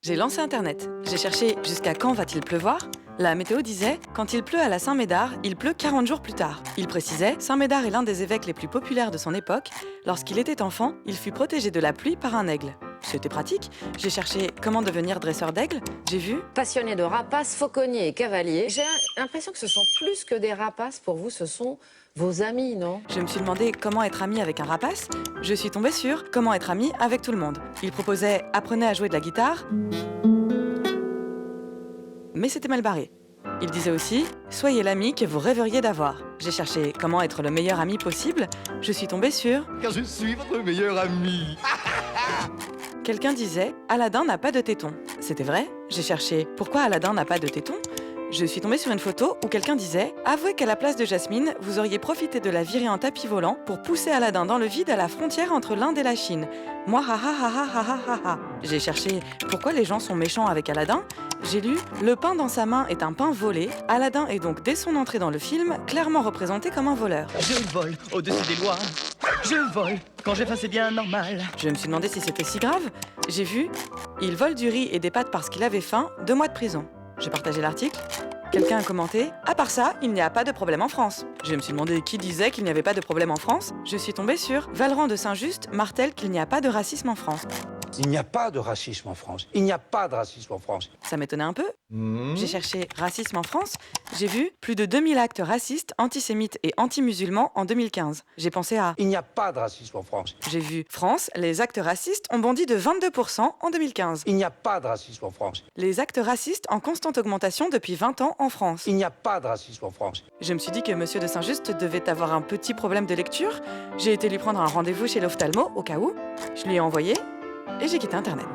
J'ai lancé Internet. J'ai cherché jusqu'à quand va-t-il pleuvoir. La météo disait « Quand il pleut à la Saint-Médard, il pleut 40 jours plus tard ». Il précisait « Saint-Médard est l'un des évêques les plus populaires de son époque. Lorsqu'il était enfant, il fut protégé de la pluie par un aigle ». C'était pratique. J'ai cherché comment devenir dresseur d'aigle. J'ai vu Passionné de rapaces, fauconniers et cavaliers. J'ai l'impression que ce sont plus que des rapaces pour vous, ce sont vos amis, non? Je me suis demandé comment être ami avec un rapace. Je suis tombée sur comment être ami avec tout le monde. Il proposait « Apprenez à jouer de la guitare ». Mais c'était mal barré. Il disait aussi « Soyez l'ami que vous rêveriez d'avoir ». J'ai cherché comment être le meilleur ami possible. Je suis tombée sur... Car je suis votre meilleur ami. Quelqu'un disait « Aladdin n'a pas de tétons ». C'était vrai. J'ai cherché « Pourquoi Aladdin n'a pas de tétons ?» Je suis tombée sur une photo où quelqu'un disait « Avouez qu'à la place de Jasmine, vous auriez profité de la virée en tapis volant pour pousser Aladdin dans le vide à la frontière entre l'Inde et la Chine. Moi, ha ha ha ha ha ha ha. » J'ai cherché « Pourquoi les gens sont méchants avec Aladdin ?» J'ai lu « Le pain dans sa main est un pain volé. Aladdin est donc, dès son entrée dans le film, clairement représenté comme un voleur. » Je vole au-dessus des lois. Je vole quand j'ai faim, c'est bien normal. Je me suis demandé si c'était si grave. J'ai vu « Il vole du riz et des pâtes parce qu'il avait faim, 2 mois de prison. » J'ai partagé l'article. Quelqu'un a commenté « À part ça, il n'y a pas de problème en France. » Je me suis demandé qui disait qu'il n'y avait pas de problème en France. Je suis tombée sur Valran de Saint-Just martèle qu'il n'y a pas de racisme en France. Il n'y a pas de racisme en France. Il n'y a pas de racisme en France. Ça m'étonnait un peu. J'ai cherché racisme en France. J'ai vu plus de 2000 actes racistes, antisémites et anti-musulmans en 2015. J'ai pensé à... Il n'y a pas de racisme en France. J'ai vu France, les actes racistes ont bondi de 22% en 2015. Il n'y a pas de racisme en France. Les actes racistes en constante augmentation depuis 20 ans en France. Il n'y a pas de racisme en France. Je me suis dit que Monsieur de Saint-Just devait avoir un petit problème de lecture. J'ai été lui prendre un rendez-vous chez l'ophtalmo, au cas où. Je lui ai envoyé et j'ai quitté Internet.